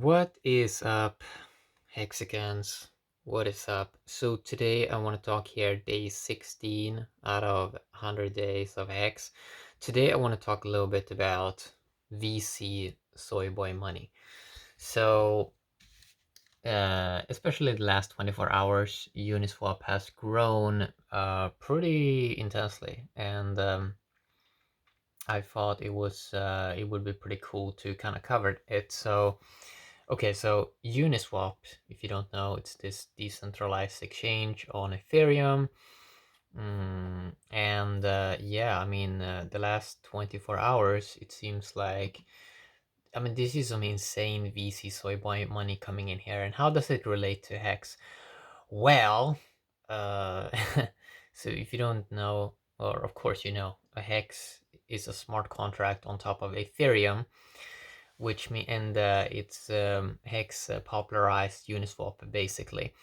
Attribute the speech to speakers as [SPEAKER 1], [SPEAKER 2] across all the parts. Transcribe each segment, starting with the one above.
[SPEAKER 1] What is up, Hexagons? What is up? So today I want to talk here day 16 out of 100 days of Hex. Today I want to talk a little bit about VC Soy Boy Money. So especially the last 24 hours, Uniswap has grown pretty intensely, and I thought it would be pretty cool to kind of cover it. So okay, so Uniswap, if you don't know, it's this decentralized exchange on Ethereum. And yeah, I mean, the last 24 hours, it seems like, I mean, this is some insane VC soy boy money coming in here. And how does it relate to Hex? Well, uh, so if you don't know, or of course you know, a Hex is a smart contract on top of Ethereum, which mean and it's Hex popularized Uniswap basically.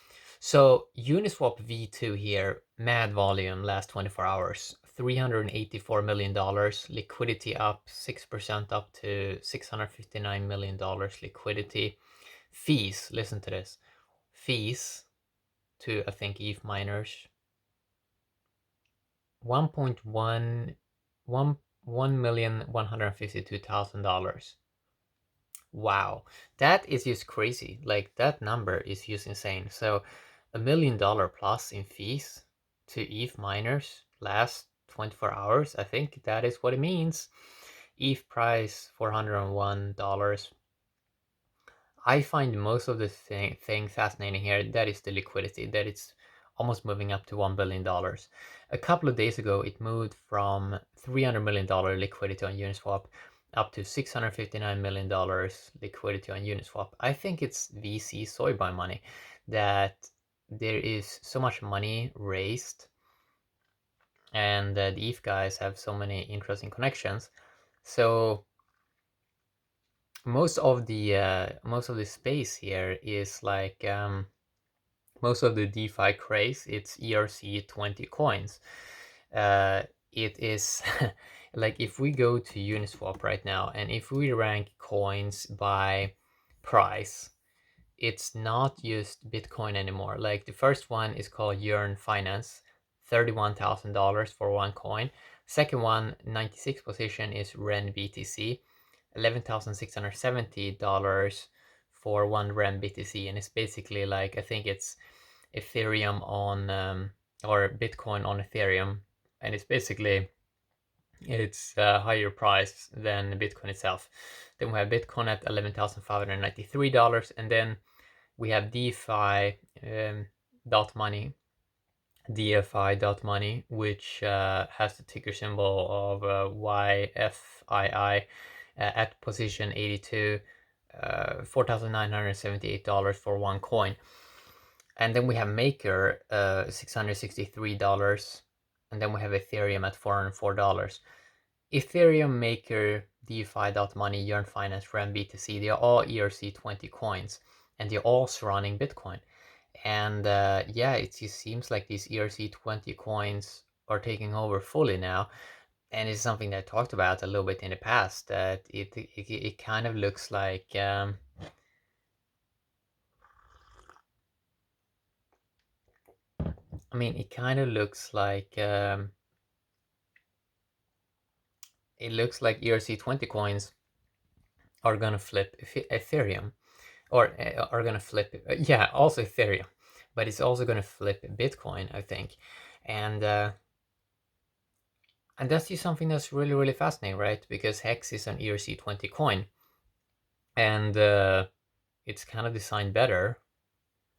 [SPEAKER 1] So Uniswap V2 here, mad volume last 24 hours, $384 million, liquidity up 6% up to $659 million liquidity. Fees, listen to this, fees to I think ETH miners, 1,152,000. Wow, that is just crazy. Like that number is just insane. So $1 million plus in fees to ETH miners last 24 hours. I think that is what it means. ETH price $401. I find most of the thing fascinating here. That is the liquidity. That it's almost moving up to $1 billion. A couple of days ago, it moved from $300 million liquidity on Uniswap up to $659 million liquidity on Uniswap. I think it's VC soy boy money that there is so much money raised, and the ETH guys have so many interesting connections. So most of the space here is like most of the DeFi craze. It's ERC20 coins. It is like if we go to Uniswap right now, and if we rank coins by price, it's not just Bitcoin anymore. Like the first one is called Yearn Finance, $31,000 for one coin. Second one, 96th position, is Ren BTC, $11,670 for one Ren BTC, and it's basically like, I think it's Ethereum on or Bitcoin on Ethereum, and it's basically it's a higher price than Bitcoin itself. Then we have Bitcoin at $11,593, and then we have DeFi dot money, DFI.money, which has the ticker symbol of YFII at position 82, $4,978 for one coin. And then we have Maker, $663, and then we have Ethereum at $404. Ethereum, Maker, DeFi.money, Yearn Finance, Ren BTC, they are all ERC20 coins, and they're all surrounding Bitcoin. And yeah, it just seems like these ERC20 coins are taking over fully now. And it's something that I talked about a little bit in the past, that it kind of looks like I mean, it kind of looks like it looks like ERC20 coins are gonna flip Ethereum, or are gonna flip, yeah, also Ethereum, but it's also gonna flip Bitcoin, I think. And that's just something that's really, really fascinating, right? Because Hex is an ERC20 coin, and it's kind of designed better,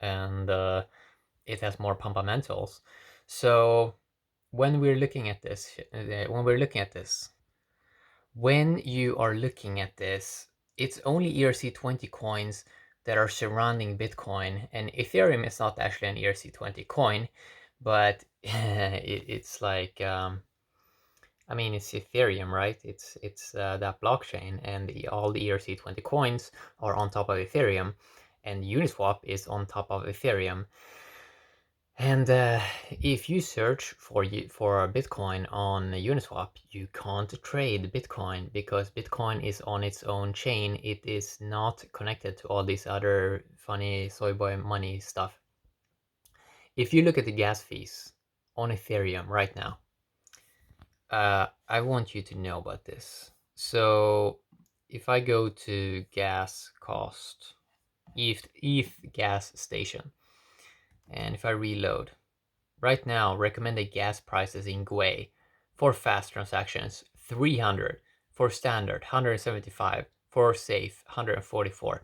[SPEAKER 1] and it has more fundamentals. So when we're looking at this, when you are looking at this, it's only ERC20 coins that are surrounding Bitcoin, and Ethereum is not actually an ERC20 coin, but it's like I mean, it's Ethereum, right? It's that blockchain, and all the ERC20 coins are on top of Ethereum, and Uniswap is on top of Ethereum. And if you search for Bitcoin on Uniswap, you can't trade Bitcoin because Bitcoin is on its own chain. It is not connected to all these other funny Soy Boy Money stuff. If you look at the gas fees on Ethereum right now, I want you to know about this. So if I go to gas cost, ETH gas station, and if I reload, right now, recommended gas prices in Gwei for fast transactions 300, for standard 175, for safe 144.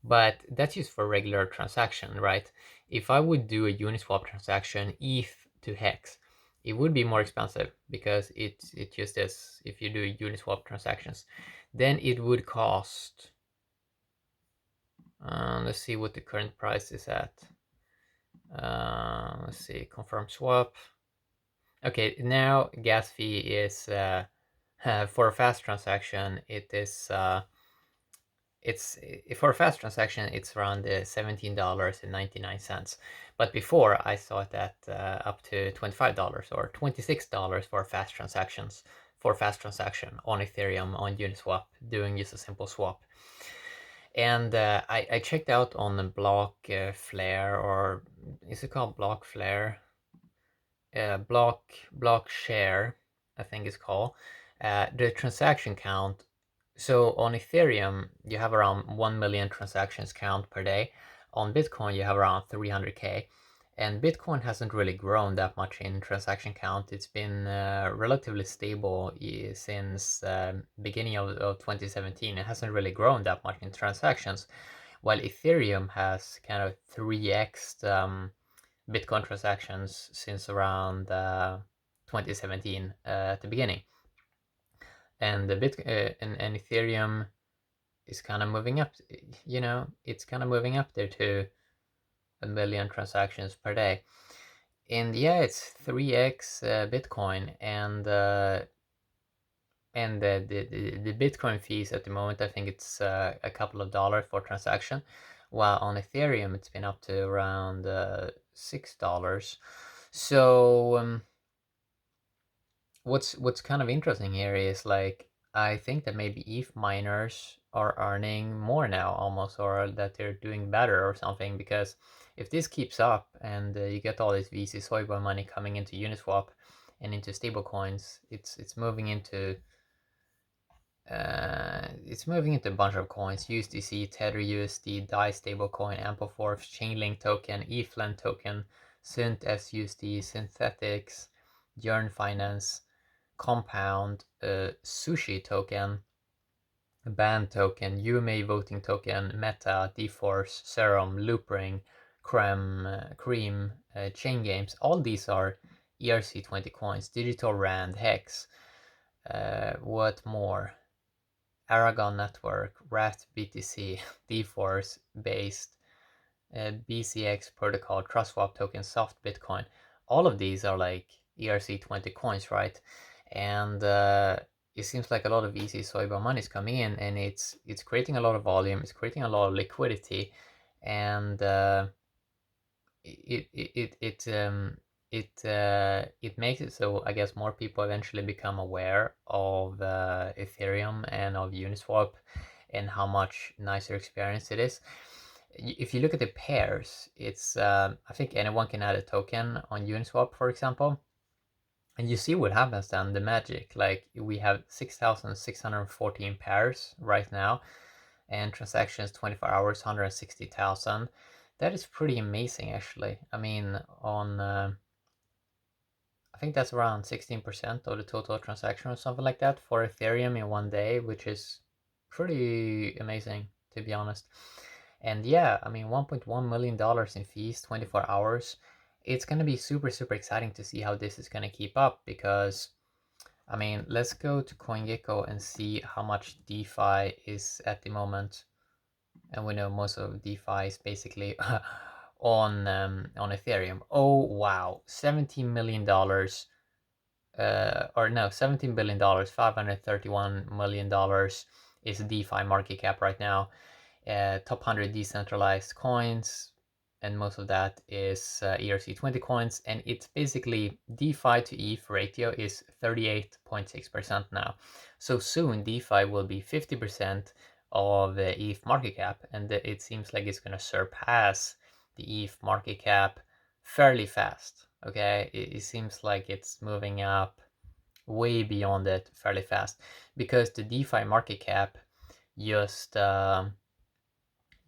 [SPEAKER 1] But that's just for regular transaction, right? If I would do a Uniswap transaction ETH to HEX, it would be more expensive because it just is. If you do Uniswap transactions, then it would cost. Let's see what the current price is at. Let's see, confirm swap. Okay, now gas fee is for a fast transaction. It's for a fast transaction. It's around $17.99. But before I saw it at up to $25 or $26 for fast transactions for fast transaction on Ethereum on Uniswap doing just a simple swap. And I checked out on the block flare, or is it called block flare? Block share, I think it's called. The transaction count. So on Ethereum, you have around 1 million transactions count per day. On Bitcoin, you have around 300K. And Bitcoin hasn't really grown that much in transaction count. It's been relatively stable since beginning of 2017. It hasn't really grown that much in transactions, while Ethereum has kind of 3x Bitcoin transactions since around 2017 at the beginning, and the and Ethereum is kind of moving up. It's kind of moving up there to a million transactions per day, and yeah, it's 3x Bitcoin, and the Bitcoin fees at the moment, I think it's a couple of dollars for transaction, while on Ethereum it's been up to around $6. So what's kind of interesting here is, like, I think that maybe ETH miners are earning more now almost, or that they're doing better or something, because if this keeps up and you get all this VC Soy Boy money coming into Uniswap and into stable coins, it's moving into a bunch of coins: USDC, Tether USD, DAI stablecoin, Ampleforth, Chainlink token, ETHLend token, Synth SUSD, Synthetics, Yearn Finance, Compound, Sushi token, Band token, UMA voting token, Meta, DeForce, Serum, Loopring, Cream, Chain Games. All these are ERC20 coins. Digital Rand, Hex. What more? Aragon Network, Raft BTC, DeForce based, BCX protocol, TrustSwap token, Soft Bitcoin. All of these are like ERC20 coins, right? And it seems like a lot of easy Soy Boy money is coming in, and it's creating a lot of volume, it's creating a lot of liquidity, and it makes it so I guess more people eventually become aware of Ethereum and of Uniswap and how much nicer experience it is. If you look at the pairs, it's I think anyone can add a token on Uniswap, for example, and you see what happens then, the magic. Like, we have 6,614 pairs right now, and transactions 24 hours, 160,000. That is pretty amazing, actually. I mean, on I think that's around 16% of the total transaction or something like that for Ethereum in one day, which is pretty amazing, to be honest. And yeah, I mean, $1.1 million in fees, 24 hours. It's going to be super, super exciting to see how this is going to keep up, because, I mean, let's go to CoinGecko and see how much DeFi is at the moment. And we know most of DeFi is basically on Ethereum. Oh wow, $17 million, or no, $17 billion, $531 million is DeFi market cap right now. Top 100 decentralized coins. and most of that is ERC20 coins, and it's basically DeFi to ETH ratio is 38.6% now. So soon DeFi will be 50% of the ETH market cap, and it seems like it's going to surpass the ETH market cap fairly fast. Okay, it seems like it's moving up way beyond it fairly fast, because the DeFi market cap just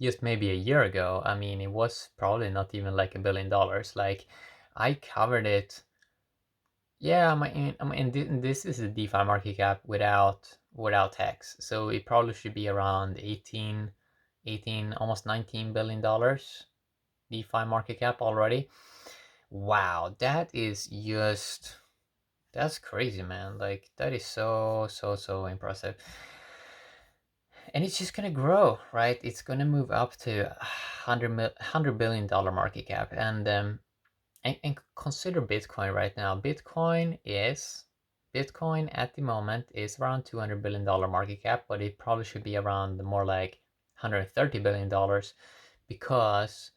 [SPEAKER 1] just maybe a year ago, I mean, it was probably not even like $1 billion. Like, I covered it. Yeah, this is a DeFi market cap without tax, so it probably should be around 18, almost $19 billion DeFi market cap already. Wow, that's crazy, man. Like, that is so impressive. And it's just gonna grow, right? It's gonna move up to $100 billion market cap, and consider Bitcoin right now. Bitcoin at the moment is around $200 billion market cap, but it probably should be around more like $130 billion, because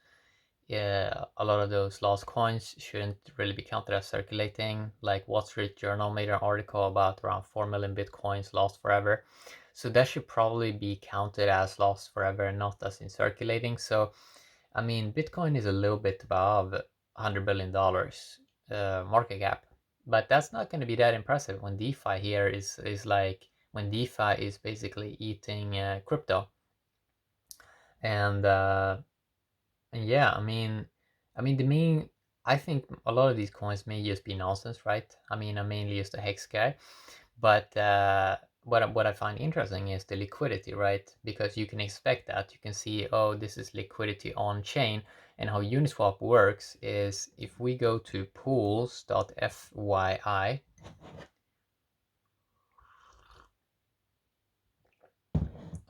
[SPEAKER 1] yeah, a lot of those lost coins shouldn't really be counted as circulating. Like, Wall Street Journal made an article about around 4 million Bitcoins lost forever. So that should probably be counted as lost forever and not as in circulating. So, I mean, Bitcoin is a little bit above $100 billion market cap, but that's not going to be that impressive when DeFi here is like, when DeFi is basically eating crypto. And yeah, the main, I think a lot of these coins may just be nonsense, right? I mean, I'm mainly just a hex guy, but what I find interesting is the liquidity, right? Because you can expect that. You can see, oh, this is liquidity on chain, and how Uniswap works is if we go to pools.fyi.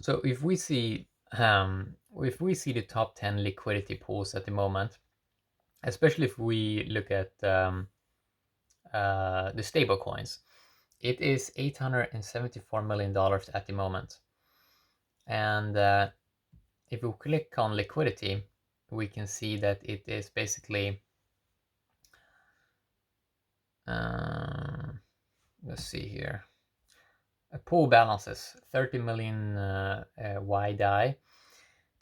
[SPEAKER 1] So if we see the top 10 liquidity pools at the moment, especially if we look at the stable coins, it is $874 million at the moment. And if we click on liquidity, we can see that it is basically, let's see here, pool balances 30 million YDAI,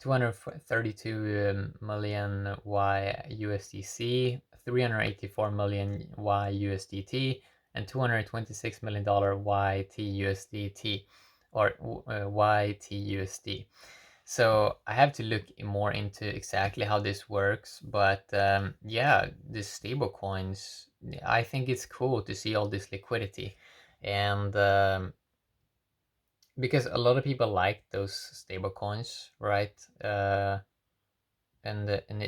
[SPEAKER 1] 232 million YUSDC, 384 million YUSDT, and $226 million YTUSDT, or YTUSD. So I have to look more into exactly how this works, but yeah, the stable coins, I think it's cool to see all this liquidity, and because a lot of people like those stable coins, right? And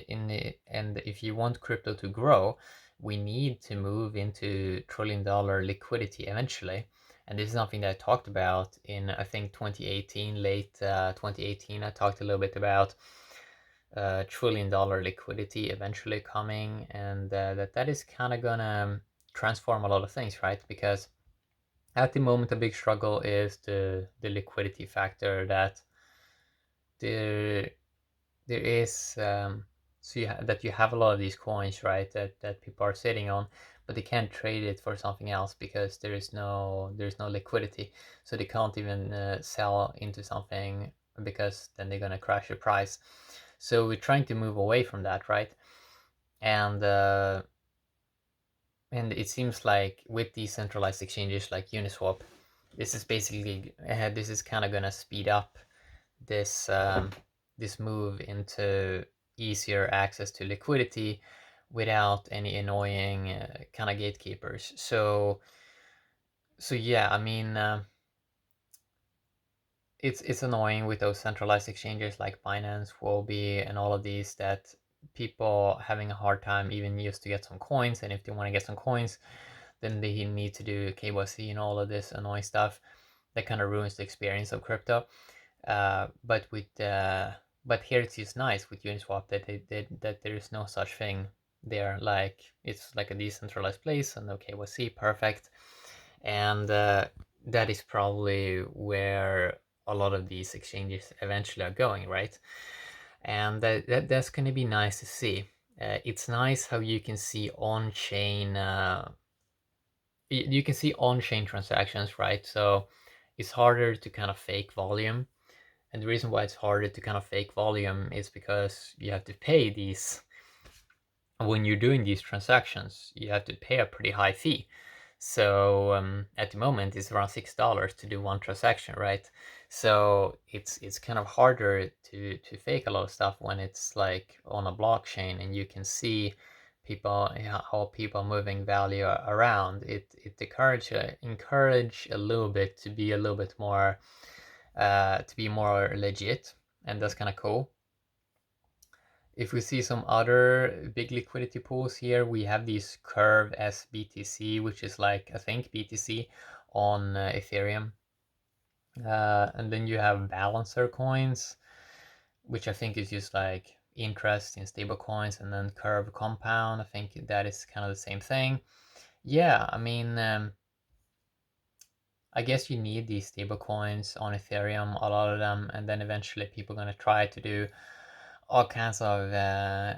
[SPEAKER 1] if you want crypto to grow, we need to move into trillion-dollar liquidity eventually. And this is something that I talked about in, I think, 2018, late 2018. I talked a little bit about trillion-dollar liquidity eventually coming, and that is kind of gonna transform a lot of things, right? Because at the moment, a big struggle is the liquidity factor, that there there is that you have a lot of these coins, right, that people are sitting on, but they can't trade it for something else because there's no liquidity, so they can't even sell into something, because then they're gonna crash the price. So we're trying to move away from that, right? And it seems like with decentralized exchanges like Uniswap, this is basically this is kind of gonna speed up this this move into easier access to liquidity without any annoying kind of gatekeepers. So yeah, I mean, it's annoying with those centralized exchanges like Binance, Huobi, and all of these, that people having a hard time even just to get some coins, and if they want to get some coins, then they need to do KYC and all of this annoying stuff that kind of ruins the experience of crypto. But here it's just nice with Uniswap that there is no such thing there. Like, it's like a decentralized place and okay, we'll see, perfect. And that is probably where a lot of these exchanges eventually are going, right? and that's going to be nice to see. It's nice how you can see on-chain you can see on-chain transactions, right? So it's harder to kind of fake volume. And the reason why it's harder to kind of fake volume is because you have to pay these, when you're doing these transactions, you have to pay a pretty high fee. So at the moment, it's around $6 to do one transaction, right? So it's kind of harder to fake a lot of stuff when it's like on a blockchain and you can see people, how people are moving value around. It encourage a little bit to be a little bit more to be more legit, and that's kind of cool. If we see some other big liquidity pools here, we have these Curve SBTC, which is like, I think, BTC on Ethereum. And then you have Balancer coins, which I think is just like interest in stable coins, and then Curve Compound. I think that is kind of the same thing. Yeah, I mean, I guess you need these stable coins on Ethereum, a lot of them, and then eventually people are going to try to do all kinds of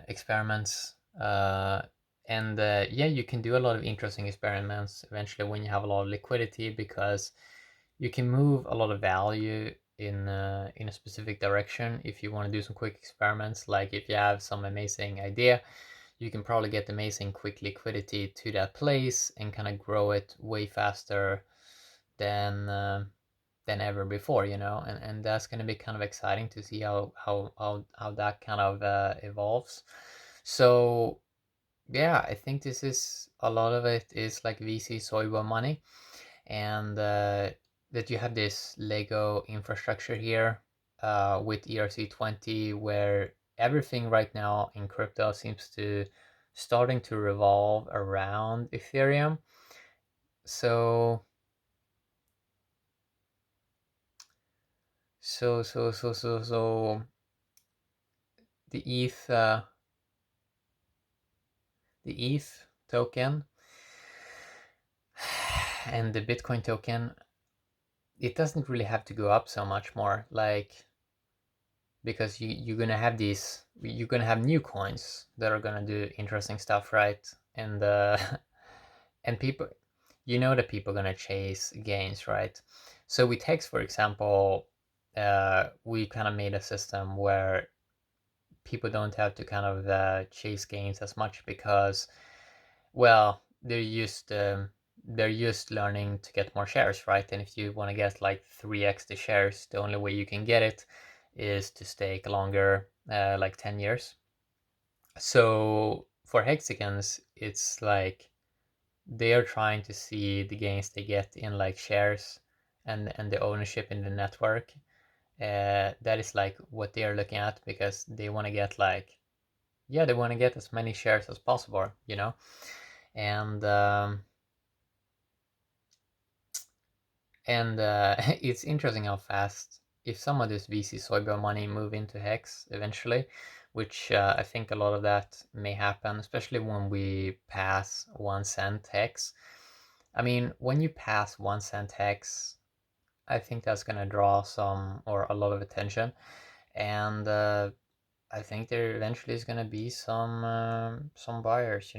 [SPEAKER 1] experiments. Yeah, you can do a lot of interesting experiments eventually when you have a lot of liquidity, because you can move a lot of value in a specific direction. If you want to do some quick experiments, like if you have some amazing idea, you can probably get amazing quick liquidity to that place and kind of grow it way faster than ever before, and that's going to be kind of exciting to see how that kind of evolves. So yeah, I think this is a lot of it is like VC Soy Boy Money, and that you have this Lego infrastructure here with ERC20, where everything right now in crypto seems to starting to revolve around Ethereum. So so the ETH token and the Bitcoin token, it doesn't really have to go up so much more, like, because you're gonna have new coins that are gonna do interesting stuff, right? And and people, that people are gonna chase gains, right? So with HEX, for example, we kind of made a system where people don't have to kind of chase gains as much, because, well, they're just learning to get more shares, right? And if you want to get like 3x the shares, the only way you can get it is to stake longer, like 10 years. So for hexagons, it's like they are trying to see the gains they get in like shares and the ownership in the network. That is like what they are looking at, because they want to get like, yeah, they want to get as many shares as possible, and it's interesting how fast, if some of this VC Soy Boy Money move into Hex eventually, which I think a lot of that may happen, especially when we pass 1 cent Hex. I mean, when you pass 1 cent Hex, I think that's gonna draw some, or a lot of attention, and I think there eventually is gonna be some buyers,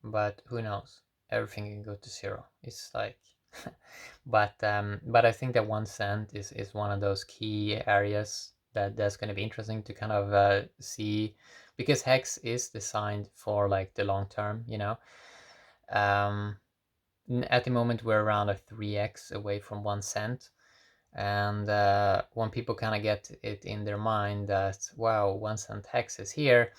[SPEAKER 1] but who knows? Everything can go to zero. It's like, but I think that 1 cent is one of those key areas that's gonna be interesting to kind of see, because Hex is designed for like the long term, Um, at the moment we're around a 3x away from 1 cent. And when people kind of get it in their mind that, wow, 1 cent Hex is here,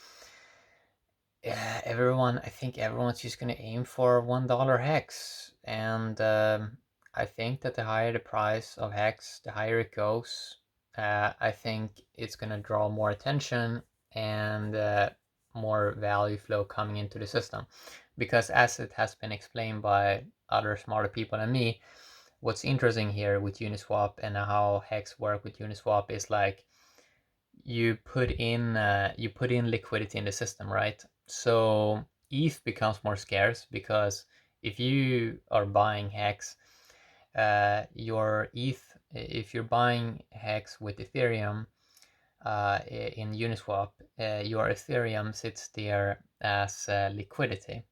[SPEAKER 1] I think everyone's just going to aim for $1 Hex. And I think that the higher the price of Hex, the higher it goes. I think it's going to draw more attention and more value flow coming into the system. Because as it has been explained by other smarter people than me, what's interesting here with Uniswap and how Hex work with Uniswap is like, you put in liquidity in the system, right? So ETH becomes more scarce, because if you are buying Hex, your ETH, if you're buying Hex with Ethereum, in Uniswap, your Ethereum sits there as liquidity,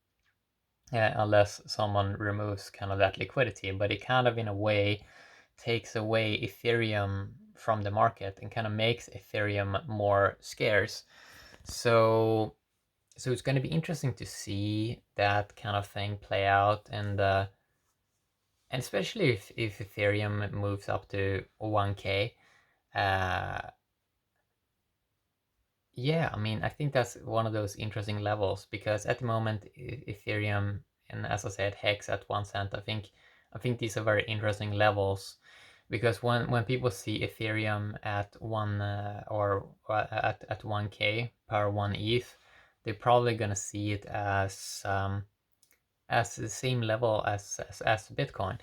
[SPEAKER 1] unless someone removes kind of that liquidity. But it kind of, in a way, takes away Ethereum from the market and kind of makes Ethereum more scarce. So it's going to be interesting to see that kind of thing play out, and especially if Ethereum moves up to 1K. Yeah, I mean, I think that's one of those interesting levels, because at the moment, Ethereum and, as I said, Hex at 1 cent. I think these are very interesting levels, because when people see Ethereum at one or at 1K per one ETH, they're probably gonna see it as the same level as Bitcoin,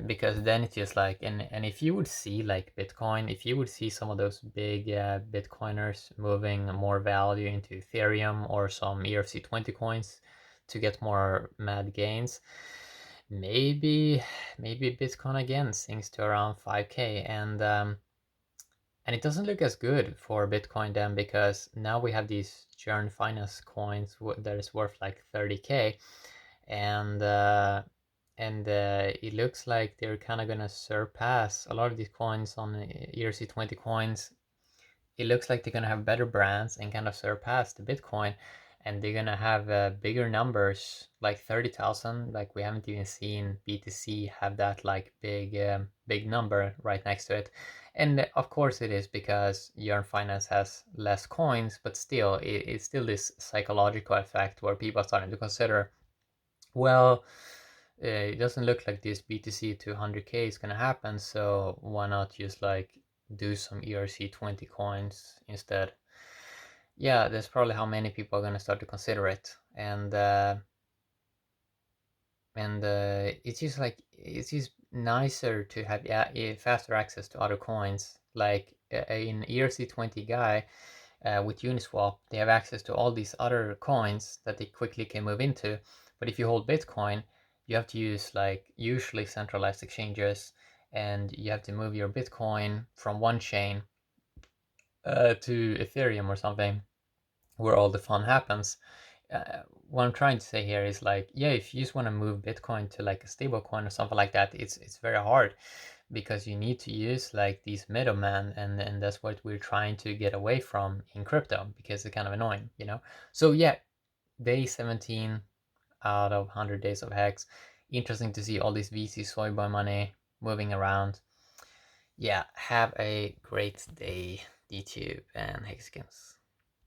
[SPEAKER 1] because then it's just like, and if you would see like Bitcoin, if you would see some of those big Bitcoiners moving more value into Ethereum or some ERC20 coins to get more mad gains, maybe Bitcoin again sinks to around 5K, and it doesn't look as good for Bitcoin then, because now we have these churn finance coins that is worth like 30K, and it looks like they're kind of gonna surpass a lot of these coins on ERC20 coins. It looks like they're gonna have better brands and kind of surpass the Bitcoin, and they're gonna have bigger numbers, like 30,000. Like, we haven't even seen BTC have that like big number right next to it. And of course it is because Yearn Finance has less coins, but still, it's still this psychological effect where people are starting to consider, well, it doesn't look like this BTC to 100K is gonna happen, so why not just like do some ERC20 coins instead? Yeah, that's probably how many people are gonna start to consider it, and it's just nicer to have, yeah, faster access to other coins. Like in ERC20 guy, with Uniswap, they have access to all these other coins that they quickly can move into. But if you hold Bitcoin, you have to use like usually centralized exchanges, and you have to move your Bitcoin from one chain to Ethereum or something, where all the fun happens. What I'm trying to say here is like, yeah, if you just want to move Bitcoin to like a stable coin or something like that, it's very hard, because you need to use like these middlemen, and that's what we're trying to get away from in crypto, because it's kind of annoying, you know. So yeah, day 17 out of 100 days of Hex. Interesting to see all these VC Soy Boy Money moving around. Yeah, have a great day, YouTube and Hexkins.